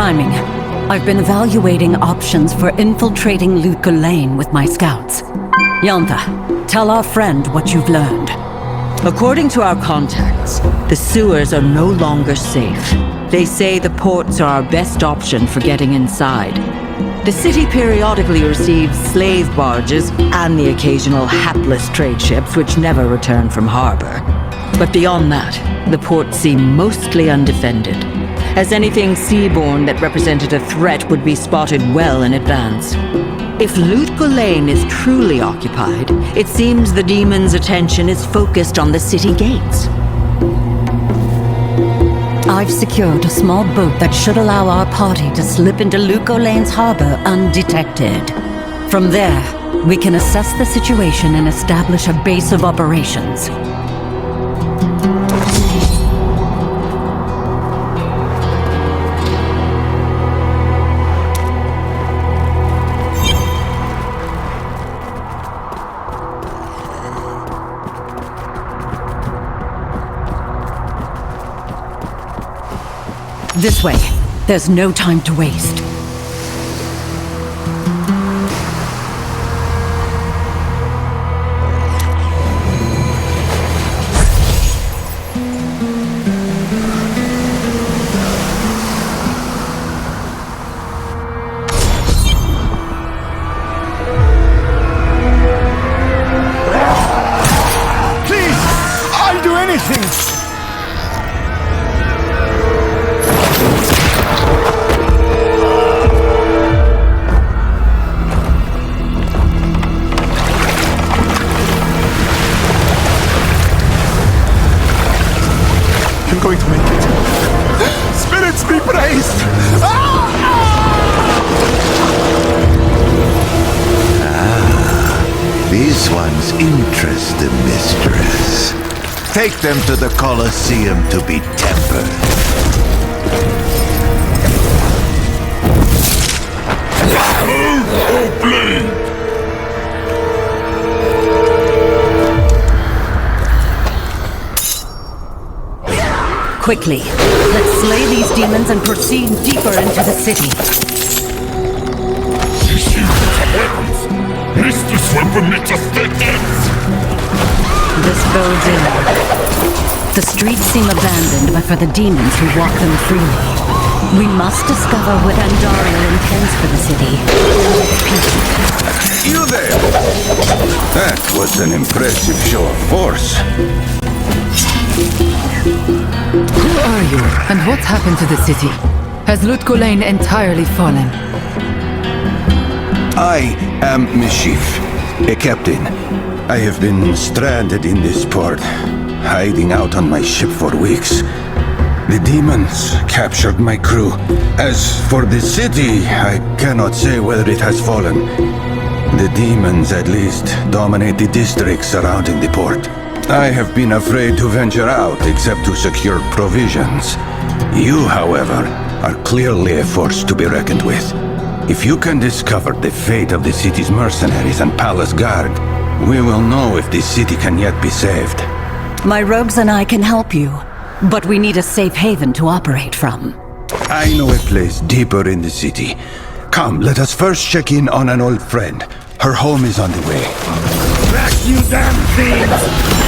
timing. I've been evaluating options for infiltrating Luca Lane with my scouts. Yantha, tell our friend what you've learned. According to our contacts, the sewers are no longer safe. They say the ports are our best option for getting inside. The city periodically receives slave barges and the occasional hapless trade ships which never return from harbor. But beyond that, the ports seem mostly undefended, as anything seaborne that represented a threat would be spotted well in advance. If Lutko Lane is truly occupied, it seems the demon's attention is focused on the city gates. I've secured a small boat that should allow our party to slip into Luco Lane's harbor undetected. From there, we can assess the situation and establish a base of operations. This way. There's no time to waste. Please! I'll do anything! Going to make it. Spirits be praised! These ones interest the mistress. Take them to the Colosseum to be tempered. Quickly, let's slay these demons and proceed deeper into the city. This builds in. The streets seem abandoned but for the demons who walk them freely. We must discover what Andariel intends for the city. You there! That was an impressive show of force. Who are you, and what happened to the city? Has Lutko Lane entirely fallen? I am Mischief, a captain. I have been stranded in this port, hiding out on my ship for weeks. The demons captured my crew. As for the city, I cannot say whether it has fallen. The demons, at least, dominate the districts surrounding the port. I have been afraid to venture out except to secure provisions. You, however, are clearly a force to be reckoned with. If you can discover the fate of the city's mercenaries and palace guard, we will know if the city can yet be saved. My rogues and I can help you, but we need a safe haven to operate from. I know a place deeper in the city. Come, let us first check in on an old friend. Her home is on the way. Back, you damn thieves!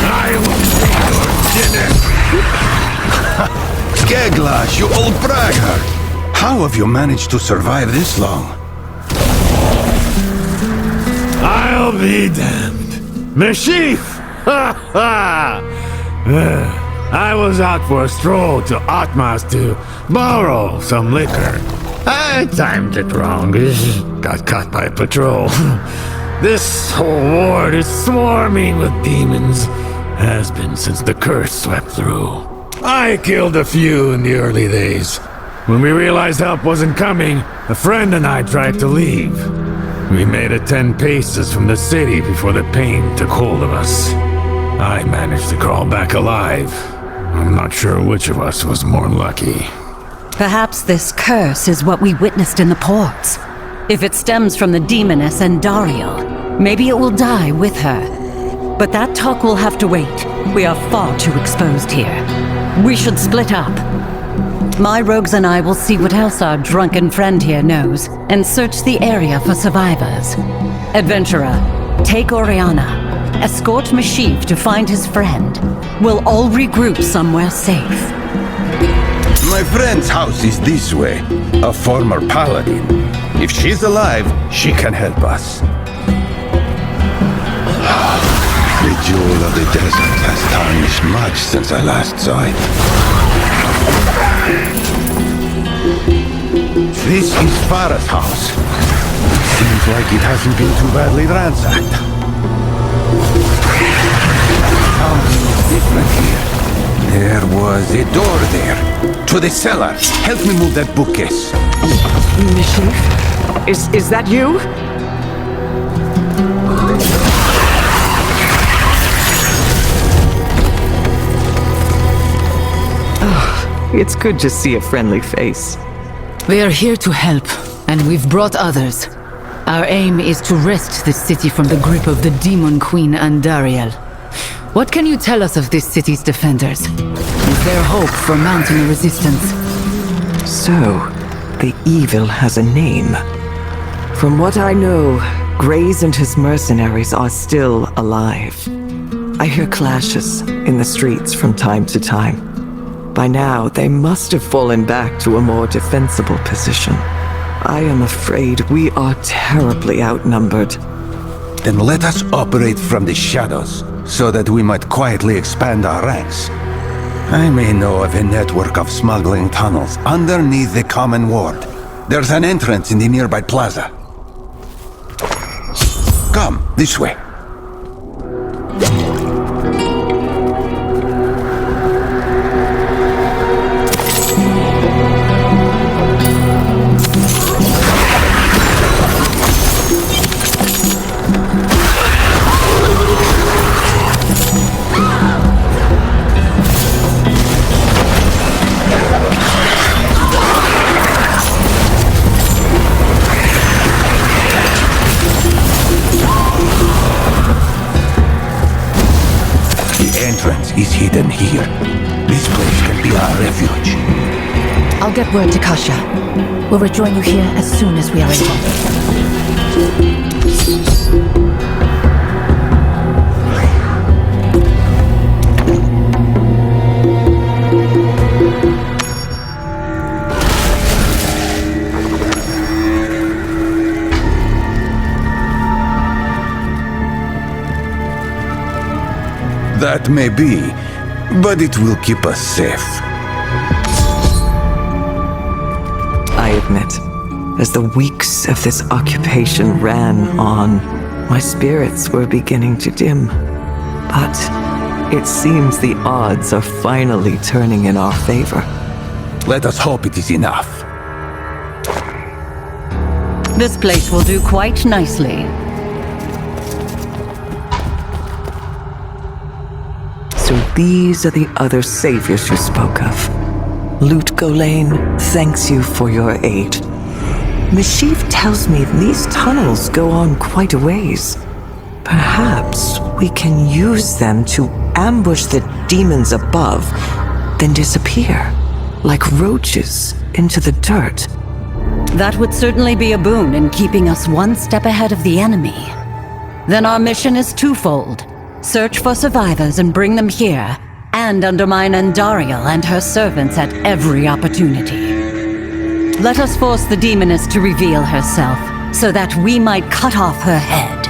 I will see your dinner! Skeglash, you old braggart! How have you managed to survive this long? I'll be damned. Mischief! Ha ha! I was out for a stroll to Atmas to borrow some liquor. I timed it wrong. Got caught by patrol. This whole ward is swarming with demons. Has been since the curse swept through. I killed a few in the early days. When we realized help wasn't coming, a friend and I tried to leave. We made it 10 paces from the city before the pain took hold of us. I managed to crawl back alive. I'm not sure which of us was more lucky. Perhaps this curse is what we witnessed in the ports. If it stems from the demoness Andariel, maybe it will die with her. But that talk will have to wait. We are far too exposed here. We should split up. My rogues and I will see what else our drunken friend here knows, and search the area for survivors. Adventurer, take Oriana. Escort Mashif to find his friend. We'll all regroup somewhere safe. My friend's house is this way. A former paladin. If she's alive, she can help us. The jewel of the desert has tarnished much since I last saw it. This is Farah's house. Seems like it hasn't been too badly ransacked. Something is different here. There was a door there. To the cellar. Help me move that bookcase. Mashif? Is that you? It's good to see a friendly face. We are here to help, and we've brought others. Our aim is to wrest this city from the grip of the Demon Queen Andariel. What can you tell us of this city's defenders? Is there hope for mounting a resistance? So, the evil has a name. From what I know, Grays and his mercenaries are still alive. I hear clashes in the streets from time to time. By now, they must have fallen back to a more defensible position. I am afraid we are terribly outnumbered. Then let us operate from the shadows, so that we might quietly expand our ranks. I may know of a network of smuggling tunnels underneath the common ward. There's an entrance in the nearby plaza. Come, this way. Is hidden here. This place can be our refuge. I'll get word to Kasha. We'll rejoin you here as soon as we are able. That may be, but it will keep us safe. I admit, as the weeks of this occupation ran on, my spirits were beginning to dim. But it seems the odds are finally turning in our favor. Let us hope it is enough. This place will do quite nicely. So these are the other saviors you spoke of. Loot Golain thanks you for your aid. Mashif tells me these tunnels go on quite a ways. Perhaps we can use them to ambush the demons above, then disappear, like roaches into the dirt. That would certainly be a boon in keeping us one step ahead of the enemy. Then our mission is twofold. Search for survivors and bring them here, and undermine Andariel and her servants at every opportunity. Let us force the demoness to reveal herself, so that we might cut off her head.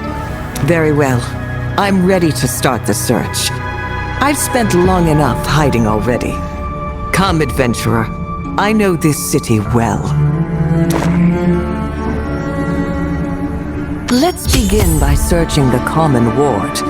Very well. I'm ready to start the search. I've spent long enough hiding already. Come, adventurer. I know this city well. Let's begin by searching the common ward.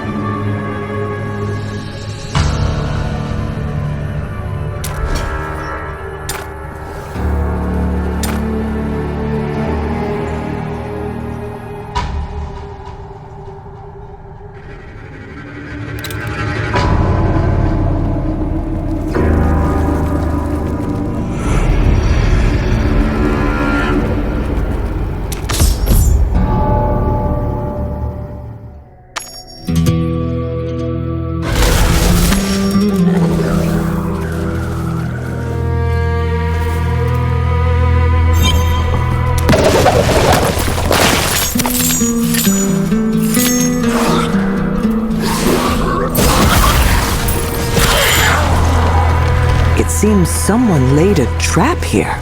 It seems someone laid a trap here.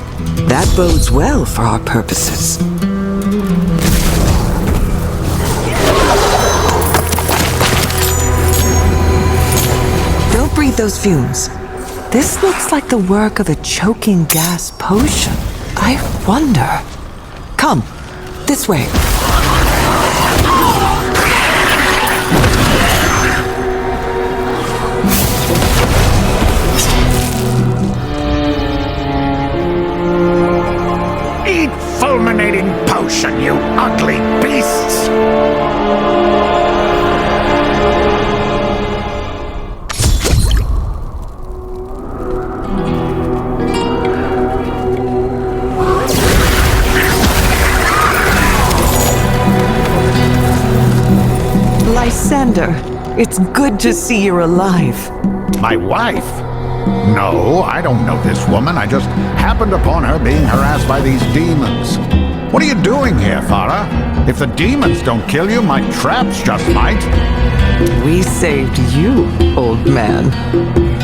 That bodes well for our purposes. Don't breathe those fumes. This looks like the work of a choking gas potion. I wonder. Come, this way. Eat fulminating potion, you ugly beasts! Lysander, it's good to see you're alive. My wife? No, I don't know this woman. I just happened upon her being harassed by these demons. What are you doing here, Farah? If the demons don't kill you, my traps just might. We saved you, old man.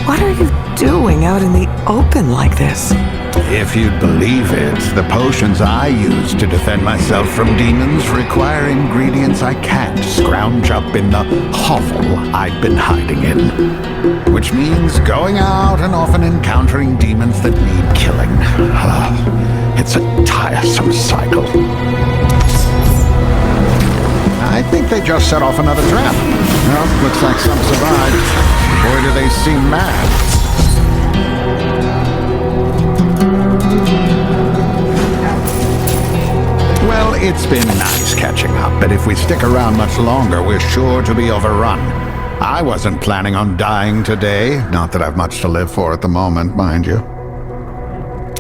What are you doing out in the open like this? If you'd believe it, the potions I use to defend myself from demons require ingredients I can't scrounge up in the hovel I've been hiding in. Which means going out and often encountering demons that need killing. It's a tiresome cycle. I think they just set off another trap. Well, looks like some survived. Boy, do they seem mad. Well, it's been nice catching up, but if we stick around much longer, we're sure to be overrun. I wasn't planning on dying today. Not that I've much to live for at the moment, mind you.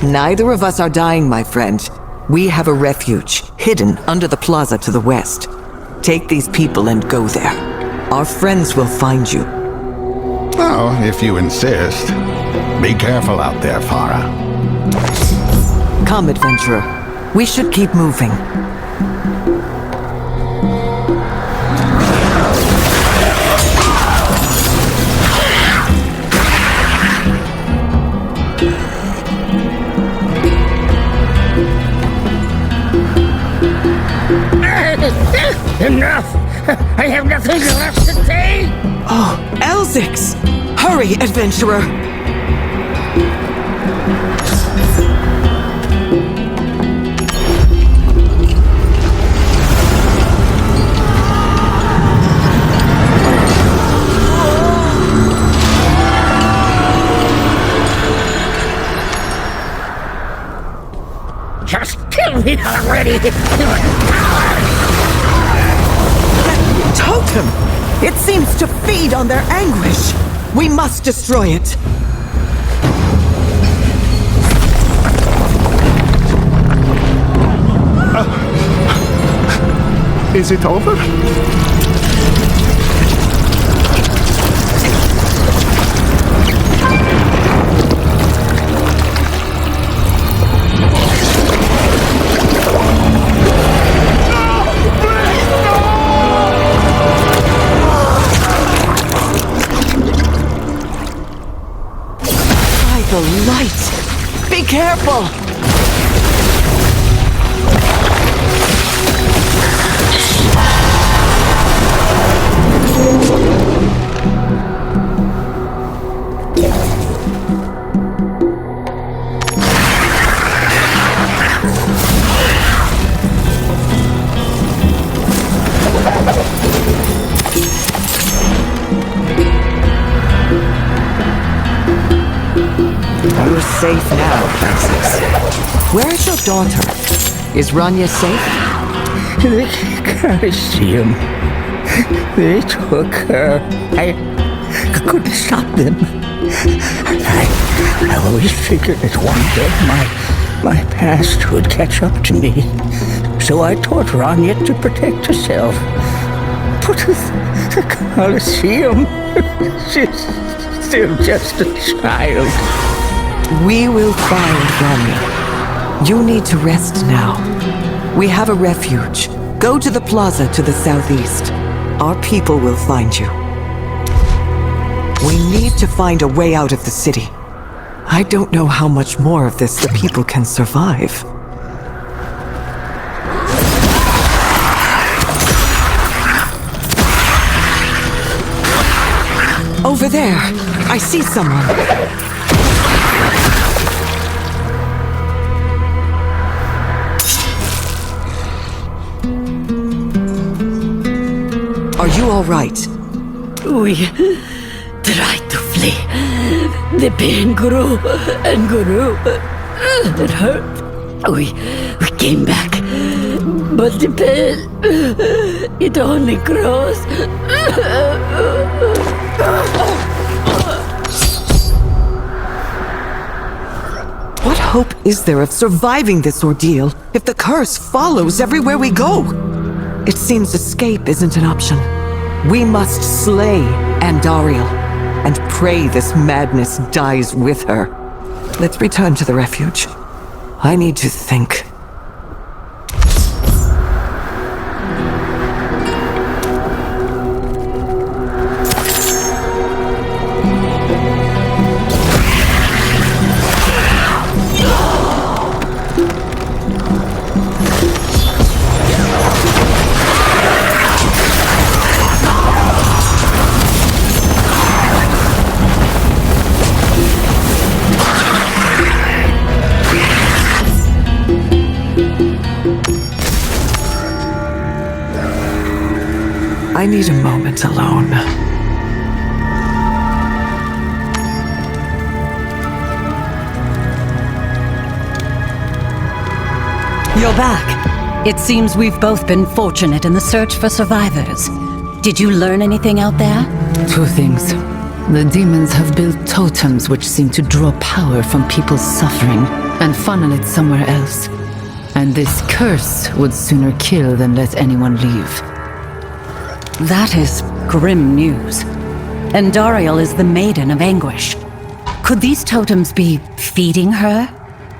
Neither of us are dying, my friend. We have a refuge, hidden under the plaza to the west. Take these people and go there. Our friends will find you. Oh, if you insist. Be careful out there, Farah. Come, adventurer. We should keep moving. Enough! I have nothing left to say! Oh, Elzix! Hurry, adventurer! Just kill me already! Totem! It seems to feed on their anguish. We must destroy it. Is it over? The light! Be careful! You're safe now, Princess. Where is your daughter? Is Rania safe? The Coliseum. They took her. I couldn't stop them. I always figured that one day my past would catch up to me. So I taught Rania to protect herself. But the Coliseum, she's still just a child. We will find Rania. You need to rest now. We have a refuge. Go to the plaza to the southeast. Our people will find you. We need to find a way out of the city. I don't know how much more of this the people can survive. Over there! I see someone! Are you all right? We tried to flee. The pain grew and grew. It hurt. We came back. But the pain, it only grows. What hope is there of surviving this ordeal if the curse follows everywhere we go? It seems escape isn't an option. We must slay Andariel and pray this madness dies with her. Let's return to the refuge. I need to think. I need a moment alone. You're back. It seems we've both been fortunate in the search for survivors. Did you learn anything out there? Two things. The demons have built totems which seem to draw power from people's suffering and funnel it somewhere else. And this curse would sooner kill than let anyone leave. That is grim news. Andariel is the Maiden of Anguish. Could these totems be feeding her?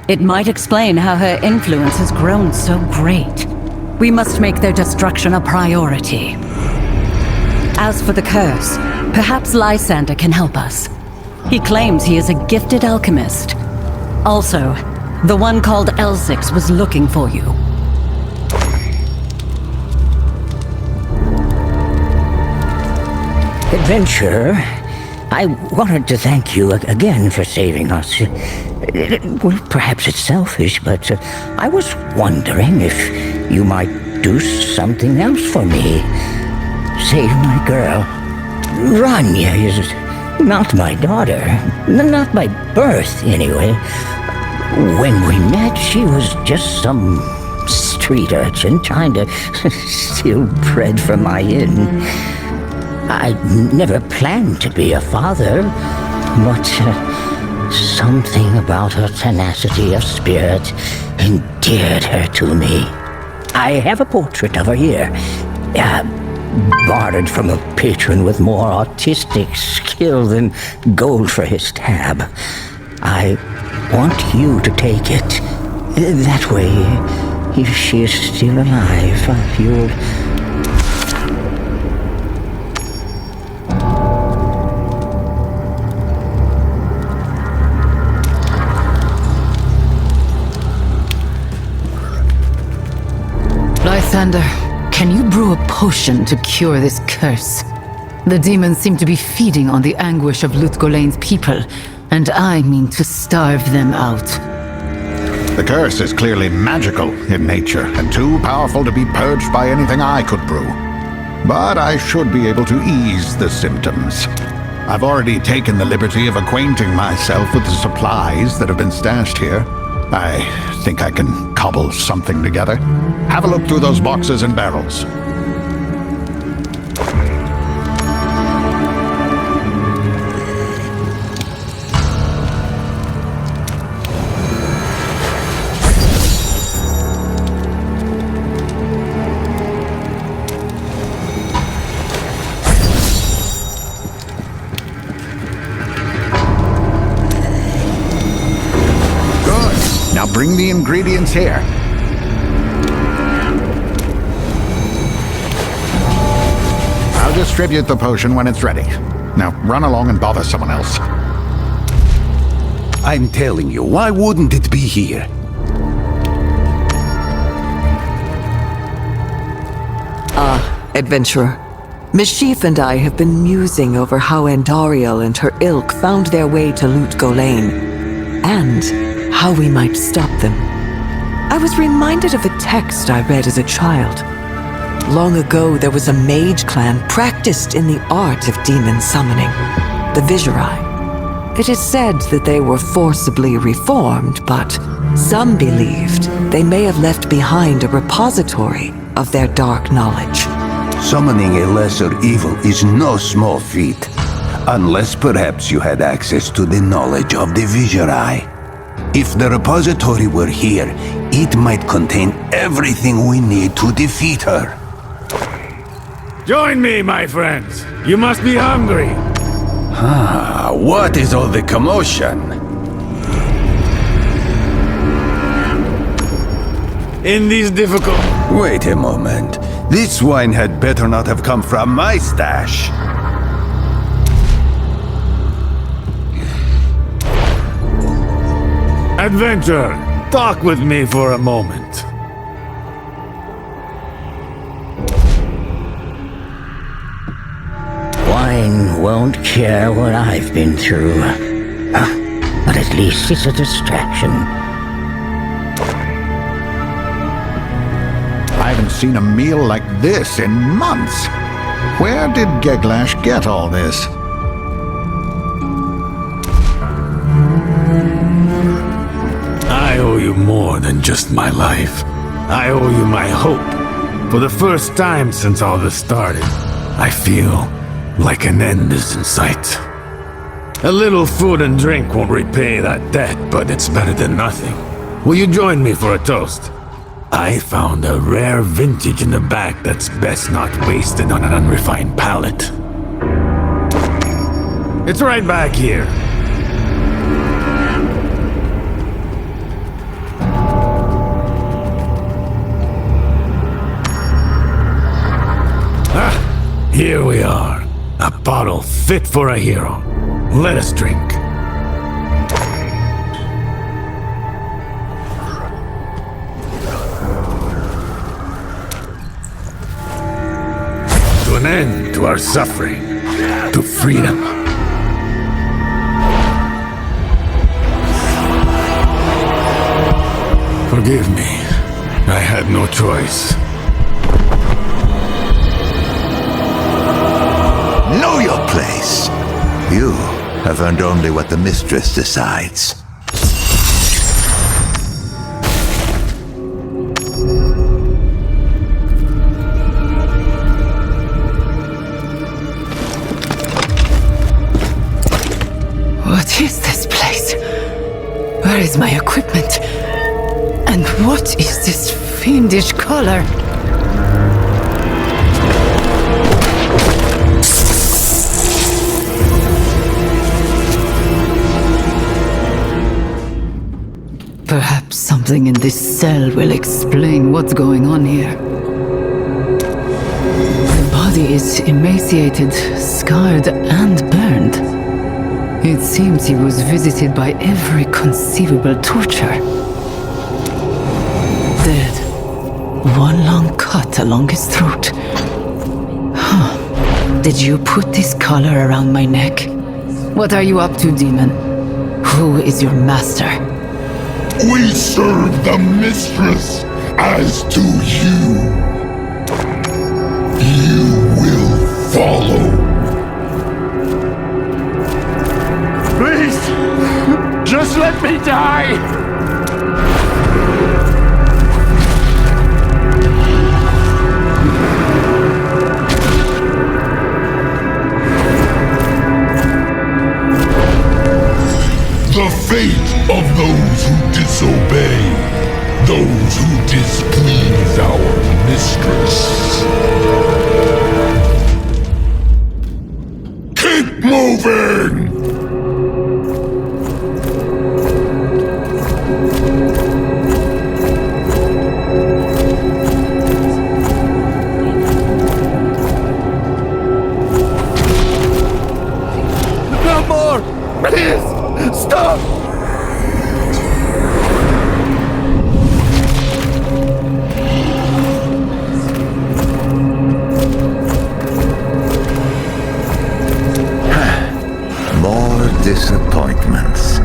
It might explain how her influence has grown so great. We must make their destruction a priority. As for the curse, perhaps Lysander can help us. He claims he is a gifted alchemist. Also, the one called Elsix was looking for you. Adventurer, I wanted to thank you again for saving us. Well, perhaps it's selfish, but I was wondering if you might do something else for me. Save my girl. Rania is not my daughter. Not by birth, anyway. When we met, she was just some street urchin trying to steal bread from my inn. I never planned to be a father, but something about her tenacity of spirit endeared her to me. I have a portrait of her here, borrowed from a patron with more artistic skill than gold for his tab. I want you to take it. That way, if she is still alive, you'll... Lysander, can you brew a potion to cure this curse? The demons seem to be feeding on the anguish of Lutgolane's people, and I mean to starve them out. The curse is clearly magical in nature, and too powerful to be purged by anything I could brew. But I should be able to ease the symptoms. I've already taken the liberty of acquainting myself with the supplies that have been stashed here. I think I can cobble something together. Have a look through those boxes and barrels. Now bring the ingredients here. I'll distribute the potion when it's ready. Now run along and bother someone else. I'm telling you, why wouldn't it be here? Adventurer. Mashif and I have been musing over how Andariel and her ilk found their way to Loot Golain, and how we might stop them. I was reminded of a text I read as a child. Long ago, there was a mage clan practiced in the art of demon summoning, the Viserai. It is said that they were forcibly reformed, but some believed they may have left behind a repository of their dark knowledge. Summoning a lesser evil is no small feat, unless perhaps you had access to the knowledge of the Viserai. If the repository were here, it might contain everything we need to defeat her. Join me, my friends. You must be hungry. What is all the commotion? In these difficult... Wait a moment. This wine had better not have come from my stash. Adventurer, talk with me for a moment. Wine won't cure what I've been through. But at least it's a distraction. I haven't seen a meal like this in months. Where did Geglash get all this? I owe you more than just my life. I owe you my hope. For the first time since all this started, I feel like an end is in sight. A little food and drink won't repay that debt, but it's better than nothing. Will you join me for a toast? I found a rare vintage in the back that's best not wasted on an unrefined palate. It's right back here. Here we are. A bottle fit for a hero. Let us drink. To an end to our suffering. To freedom. Forgive me. I had no choice. Know your place. You have earned only what the mistress decides. What is this place? Where is my equipment? And what is this fiendish color? Perhaps something in this cell will explain what's going on here. The body is emaciated, scarred, and burned. It seems he was visited by every conceivable torture. Dead. One long cut along his throat. Huh. Did you put this collar around my neck? What are you up to, demon? Who is your master? We serve the mistress, as do you. You will follow. Please! Just let me die! The fate of those who disobey, those who displease our mistress. Keep moving! No more! Please! Stop! more disappointments.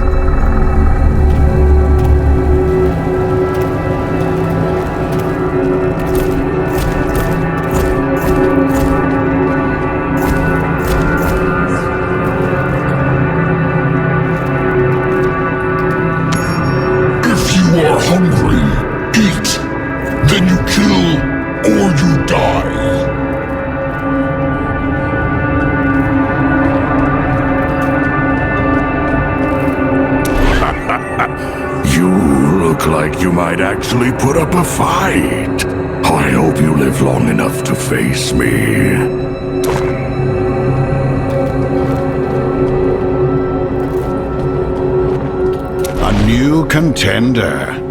If you are hungry, eat. Then you kill or you die. You look like you might actually put up a fight. I hope you live long enough to face me. A new contender.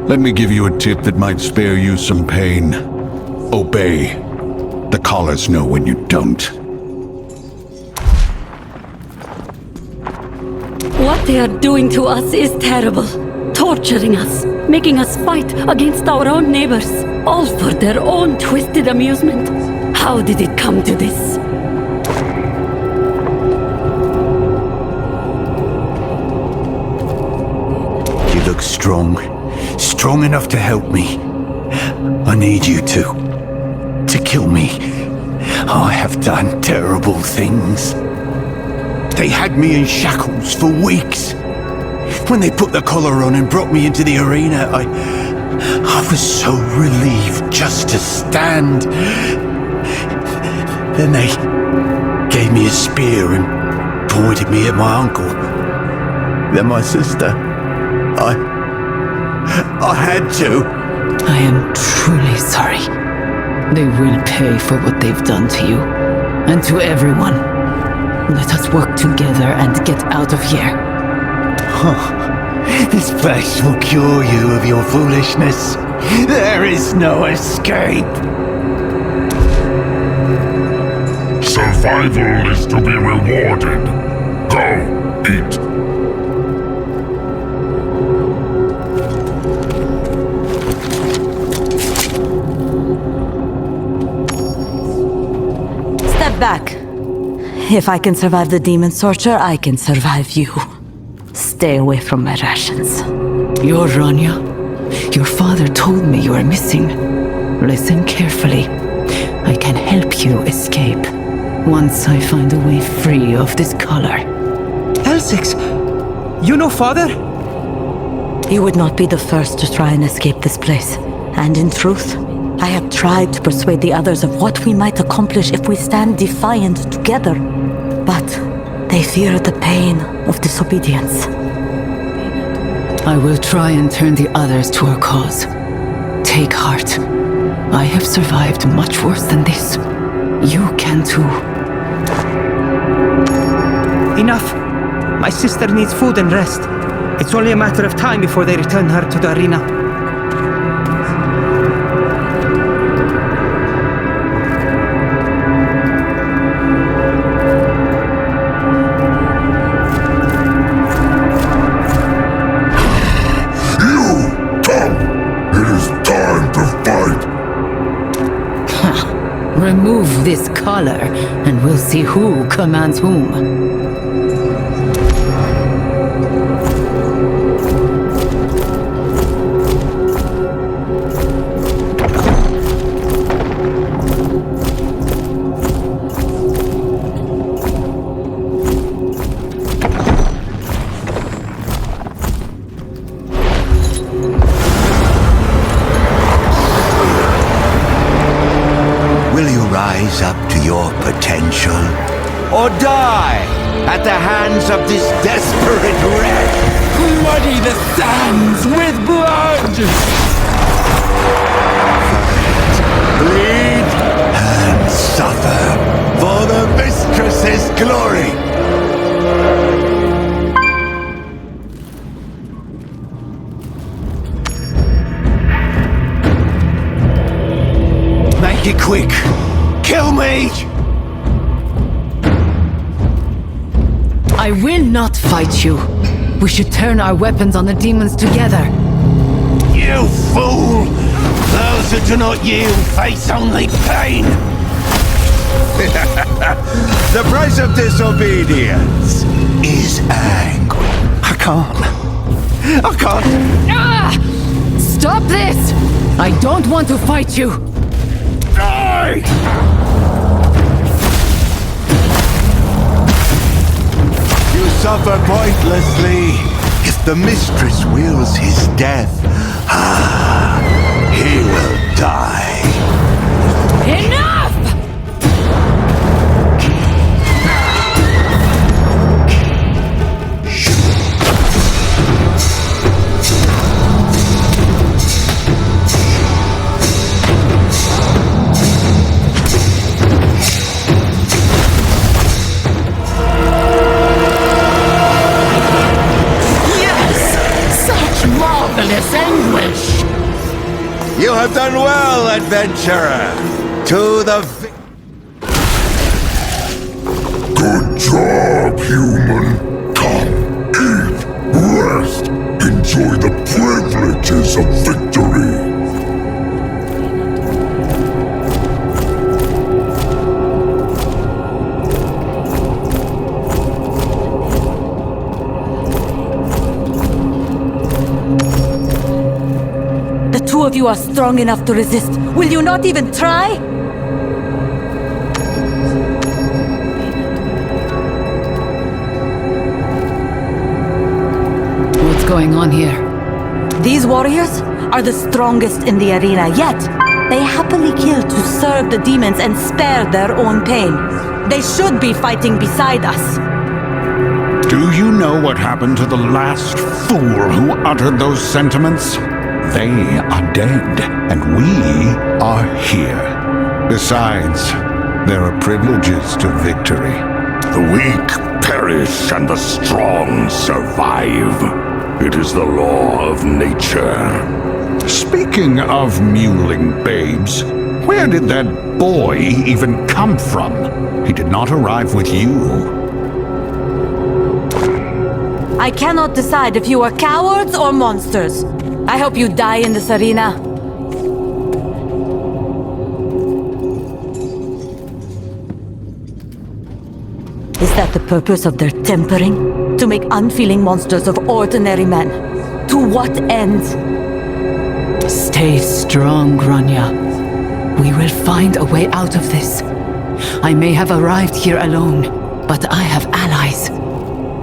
Let me give you a tip that might spare you some pain. Obey. The callers know when you don't. What they are doing to us is terrible. Torturing us, making us fight against our own neighbors, all for their own twisted amusement. How did it come to this? You look strong. Strong enough to help me. I need you to kill me. I have done terrible things. They had me in shackles for weeks. When they put the collar on and brought me into the arena, I was so relieved just to stand. Then they gave me a spear and pointed me at my uncle. Then my sister. I had to. I am truly sorry. They will pay for what they've done to you. And to everyone. Let us work together and get out of here. This place will cure you of your foolishness. There is no escape. Survival is to be rewarded. Go, eat. Step back. If I can survive the demon torture, I can survive you. Stay away from my rations. You're Rania. Your father told me you are missing. Listen carefully. I can help you escape. Once I find a way free of this collar. L6, you know father? You would not be the first to try and escape this place. And in truth, I have tried to persuade the others of what we might accomplish if we stand defiant together. But they fear the pain of disobedience. I will try and turn the others to our cause. Take heart. I have survived much worse than this. You can too. Enough. My sister needs food and rest. It's only a matter of time before they return her to the arena. Remove this collar, and we'll see who commands whom. Rise up to your potential, or die at the hands of this desperate wreck. Muddy the sands with blood! Bleed and suffer for the mistress's glory. Make it quick. Kill me! I will not fight you. We should turn our weapons on the demons together. You fool! Those who do not yield face only pain! The price of disobedience is angry. I can't. Stop this! I don't want to fight you! Die! You suffer pointlessly. If the mistress wills his death, he will die. Enough! Marvelous anguish! You have done well, adventurer. To the Good job, human. Come, eat, rest, enjoy the privileges of victory. Two of you are strong enough to resist. Will you not even try? What's going on here? These warriors are the strongest in the arena, yet they happily kill to serve the demons and spare their own pain. They should be fighting beside us. Do you know what happened to the last fool who uttered those sentiments? They are dead, and we are here. Besides, there are privileges to victory. The weak perish and the strong survive. It is the law of nature. Speaking of mewling babes, where did that boy even come from? He did not arrive with you. I cannot decide if you are cowards or monsters. I hope you die in this arena. Is that the purpose of their tempering? To make unfeeling monsters of ordinary men? To what end? Stay strong, Grania. We will find a way out of this. I may have arrived here alone, but I have allies.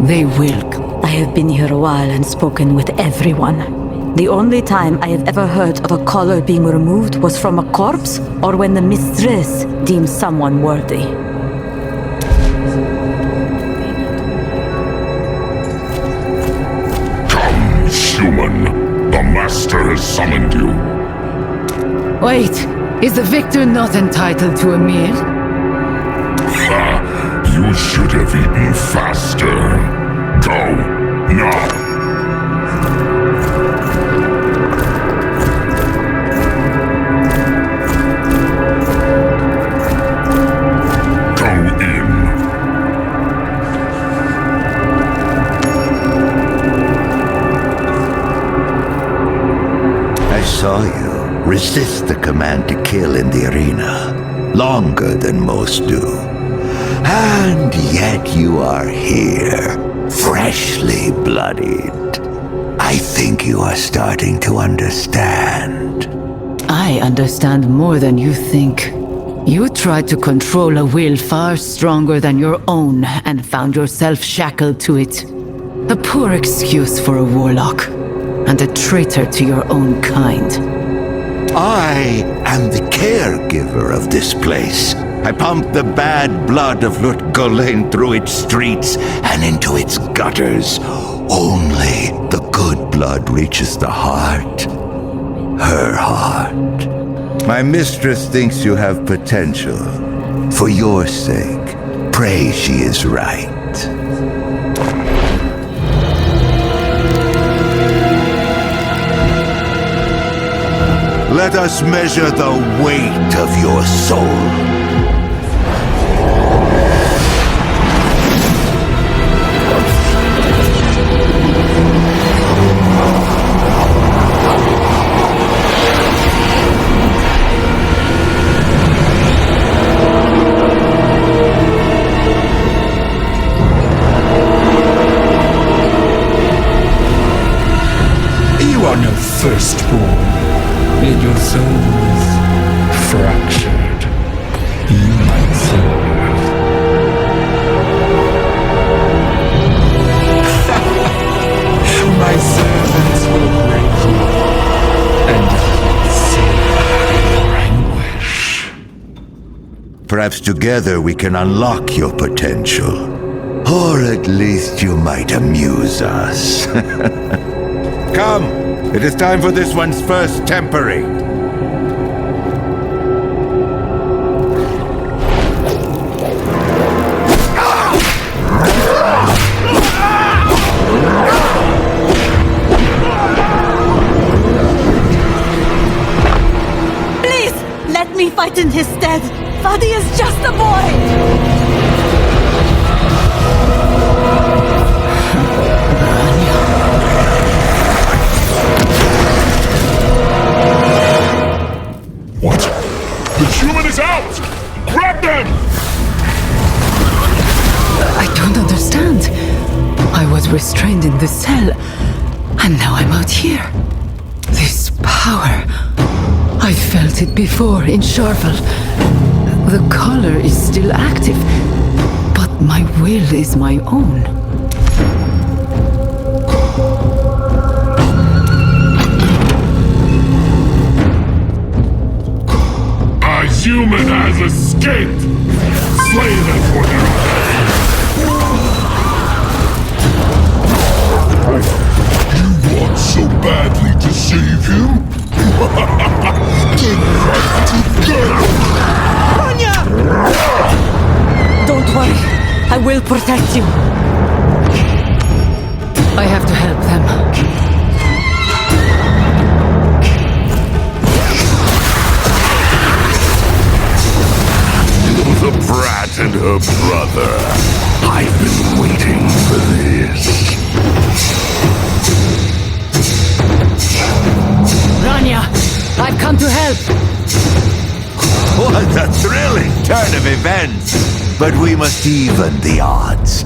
They will. I have been here a while and spoken with everyone. The only time I have ever heard of a collar being removed was from a corpse, or when the mistress deemed someone worthy. Come, human. The Master has summoned you. Wait, is the victor not entitled to a meal? Ha! You should have eaten faster. Go, now. Saw you resist the command to kill in the arena longer than most do. And yet you are here, freshly bloodied. I think you are starting to understand. I understand more than you think. You tried to control a will far stronger than your own and found yourself shackled to it. A poor excuse for a warlock. And a traitor to your own kind. I am the caregiver of this place. I pump the bad blood of Lut Golain through its streets and into its gutters. Only the good blood reaches the heart. Her heart. My mistress thinks you have potential. For your sake, pray she is right. Let us measure the weight of your soul. and your souls fractured. You might serve. My servants will break you, and I will save your anguish. Perhaps together we can unlock your potential. Or at least you might amuse us. Come! It is time for this one's first temporary. Please, let me fight in his stead. Fadi is just a boy. What? The human is out! Grab them! I don't understand. I was restrained in the cell, and now I'm out here. This power. I felt it before in Sharvel. The color is still active, but my will is my own. A human has escaped! Slay them for their You want so badly to save him? Then fight together! Rania! Don't worry. I will protect you. I have to help them. The brat and her brother. I've been waiting for this. Rania, I've come to help. What a thrilling turn of events! But we must even the odds.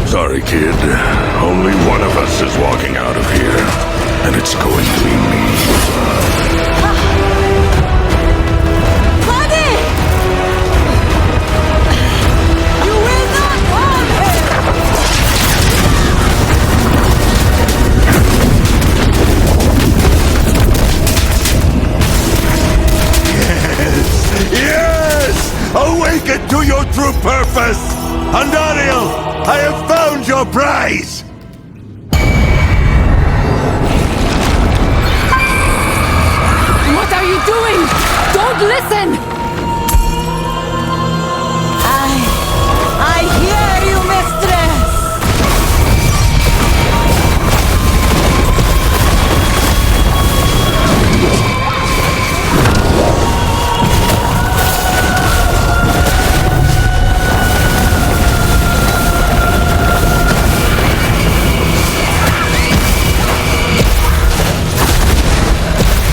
Sorry, kid. Only one of us is walking out of here. And it's going to be me. Fadi! You will not harm him! Yes! Awaken to your true purpose! Andariel, I have found your prize! What are you doing? Don't listen! I hear you, mistress!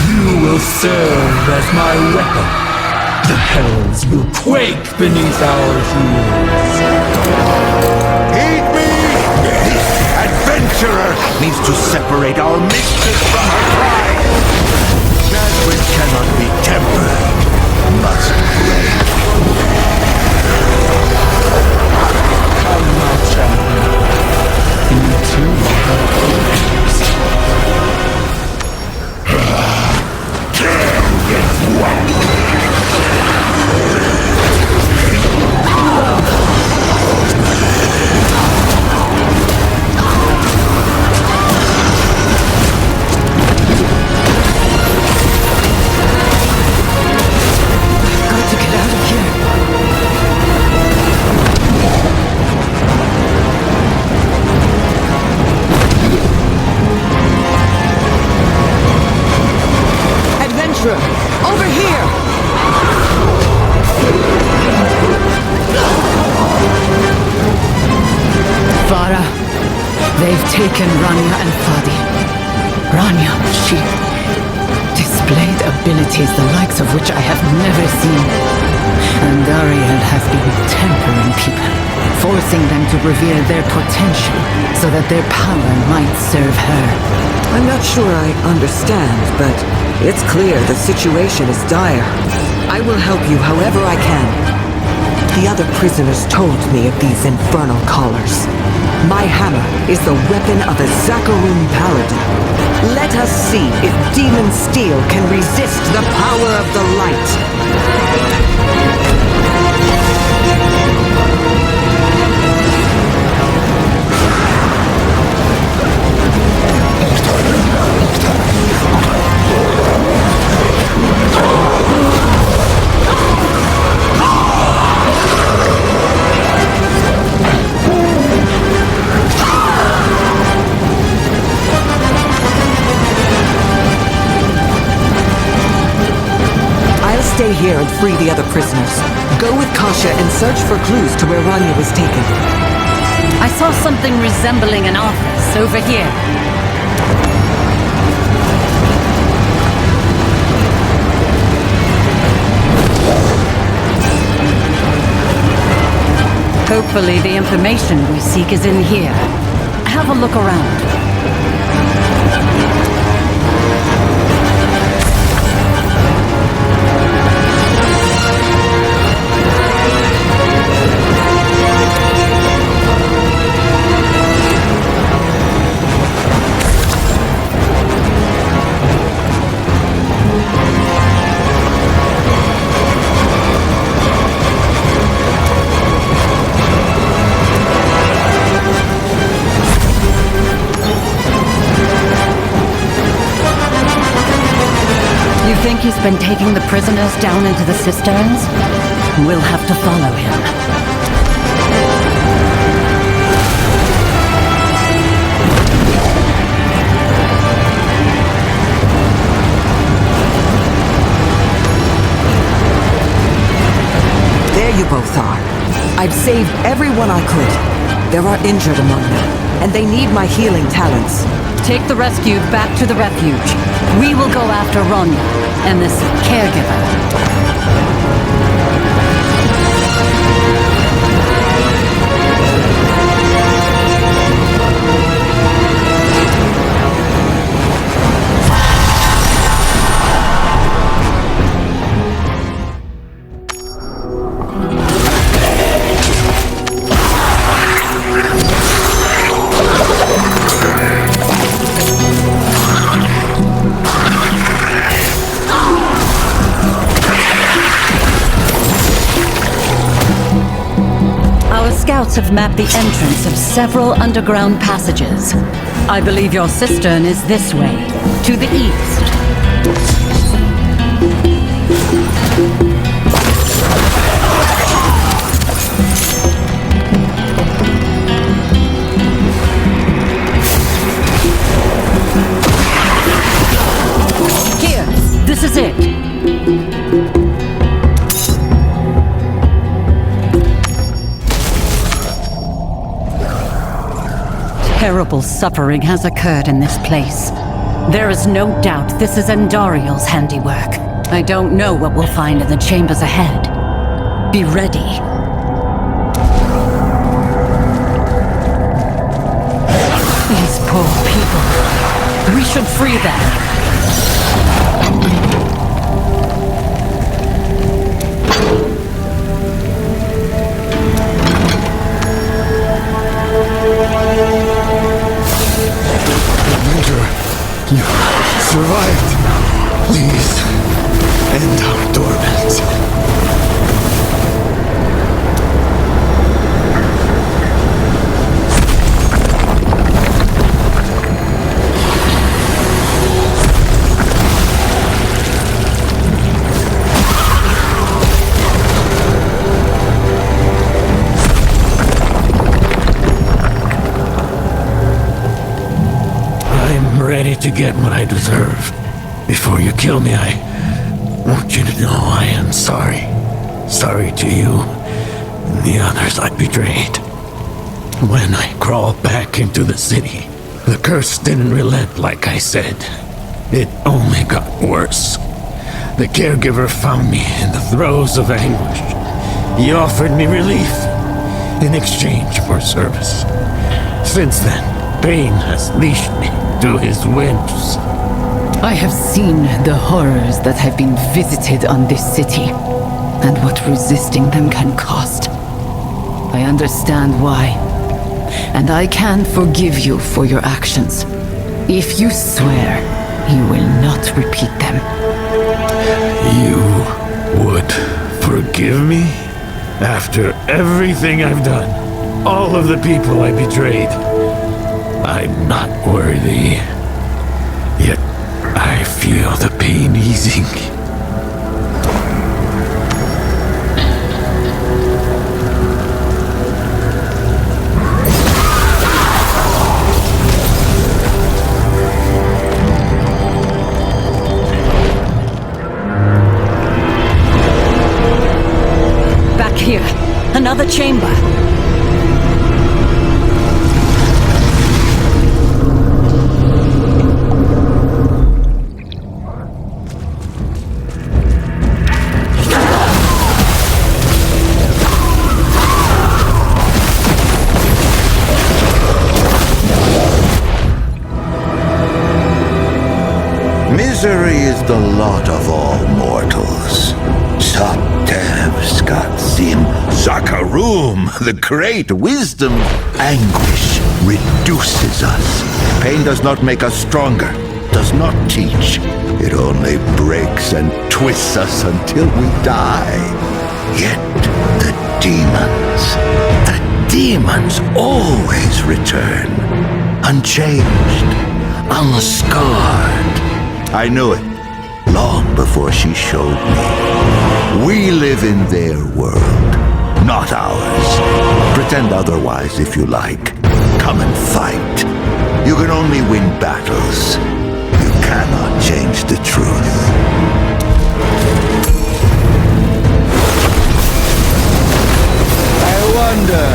You will serve as my weapon. The hells will quake beneath our heels. Heed me! This adventurer needs to separate our mistress from her pride. That which cannot be tempered must break. Come, my champion. You too have orders. Got to get out of here. Adventurer, over here! Farah, they've taken Rania and Fadi. Rania, displayed abilities the likes of which I have never seen. Andariel has been tempering people, forcing them to reveal their potential so that their power might serve her. I'm not sure I understand, but it's clear the situation is dire. I will help you however I can. The other prisoners told me of these infernal callers. My hammer is the weapon of a Zakharoon paladin. Let us see if demon steel can resist the power of the light. Stay here and free the other prisoners. Go with Kasha and search for clues to where Rania was taken. I saw something resembling an office over here. Hopefully the information we seek is in here. Have a look around. Think he's been taking the prisoners down into the cisterns? We'll have to follow him. There you both are. I've saved everyone I could. There are injured among them, and they need my healing talents. Take the rescued back to the refuge. We will go after Rania and this caregiver. Scouts have mapped the entrance of several underground passages. I believe your cistern is this way, to the east. Here, this is it. Terrible suffering has occurred in this place. There is no doubt this is Andariel's handiwork. I don't know what we'll find in the chambers ahead. Be ready. These poor people. We should free them. You survived. Please, end our torment. Ready to get what I deserve. Before you kill me, I want you to know I am sorry. Sorry to you and the others I betrayed. When I crawled back into the city, the curse didn't relent like I said. It only got worse. The caregiver found me in the throes of anguish. He offered me relief in exchange for service. Since then, pain has leashed me to his whims. I have seen the horrors that have been visited on this city, and what resisting them can cost. I understand why, and I can forgive you for your actions, if you swear you will not repeat them. You would forgive me? After everything I've done, all of the people I betrayed, I'm not worthy. Yet I feel the pain easing. Back here. Another chamber. Misery is the lot of all mortals. Satev Skatsim Zakarum, the great wisdom. Anguish reduces us. Pain does not make us stronger, does not teach. It only breaks and twists us until we die. Yet the demons always return. Unchanged, unscarred. I knew it long before she showed me. We live in their world, not ours. Pretend otherwise if you like. Come and fight. You can only win battles. You cannot change the truth. I wonder,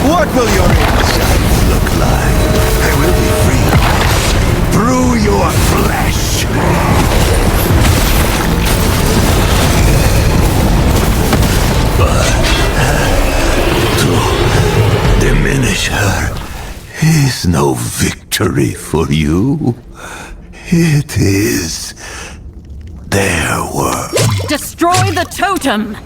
what will your insides look like? I will be free through your flesh. But to diminish her is no victory for you. It is their work. Destroy the totem!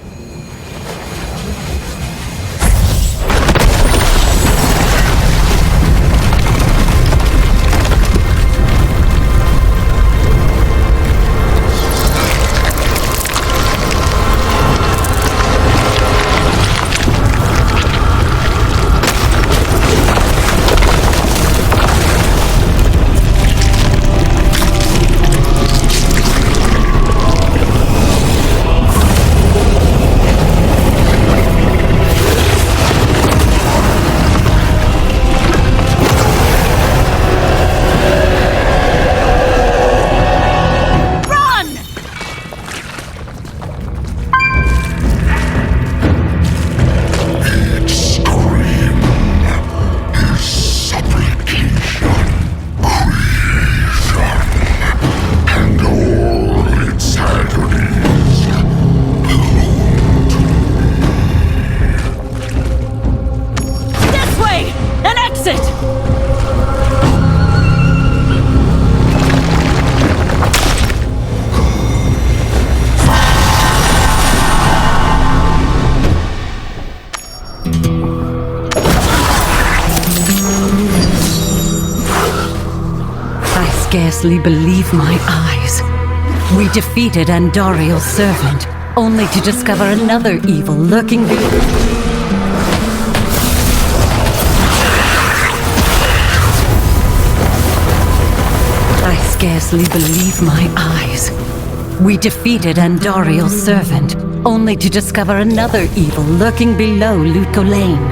Scarcely believe my eyes. We defeated Andariel's servant, only to discover another evil lurking beneath. I scarcely believe my eyes. We defeated Andariel's servant, only to discover another evil lurking below Lutko Lane.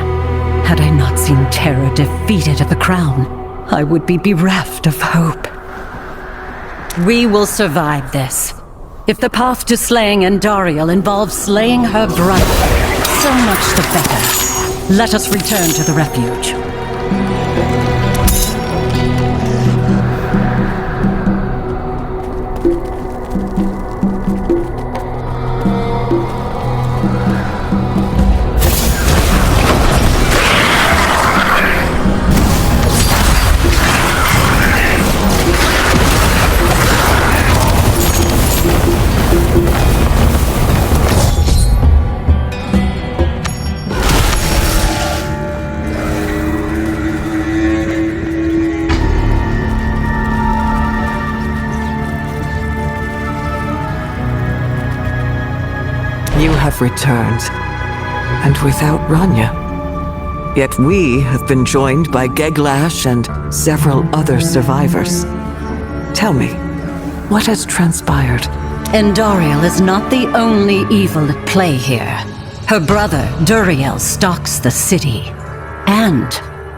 Had I not seen terror defeated at the crown, I would be bereft of hope. We will survive this. If the path to slaying Andariel involves slaying her brother, so much the better. Let us return to the refuge. have returned. And without Ranya. Yet we have been joined by Geglash and several other survivors. Tell me, what has transpired? Endariel is not the only evil at play here. Her brother, Duriel, stalks the city. And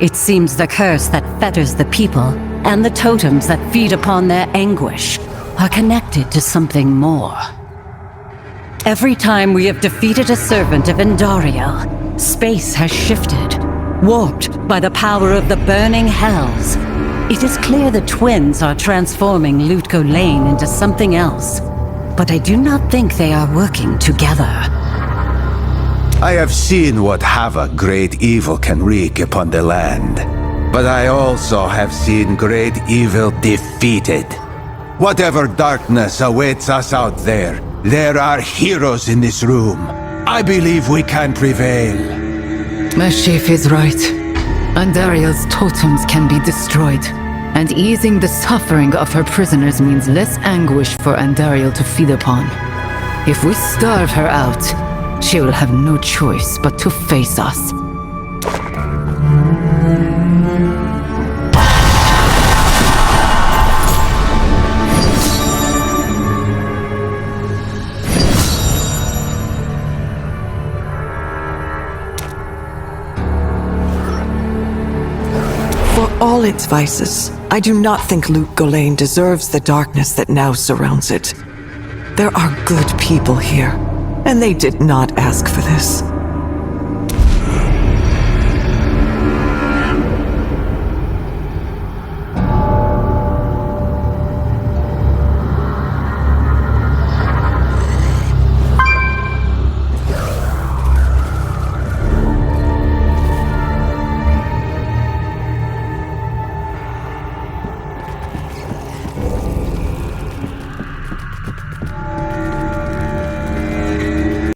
it seems the curse that fetters the people and the totems that feed upon their anguish are connected to something more. Every time we have defeated a servant of Endariel, space has shifted, warped by the power of the burning hells. It is clear the twins are transforming Lutko Lane into something else, but I do not think they are working together. I have seen what havoc great evil can wreak upon the land, but I also have seen great evil defeated. Whatever darkness awaits us out there, there are heroes in this room. I believe we can prevail. Mashif is right. Andariel's totems can be destroyed, and easing the suffering of her prisoners means less anguish for Andariel to feed upon. If we starve her out, she will have no choice but to face us. For all its vices, I do not think Lutko Lane deserves the darkness that now surrounds it. There are good people here, and they did not ask for this.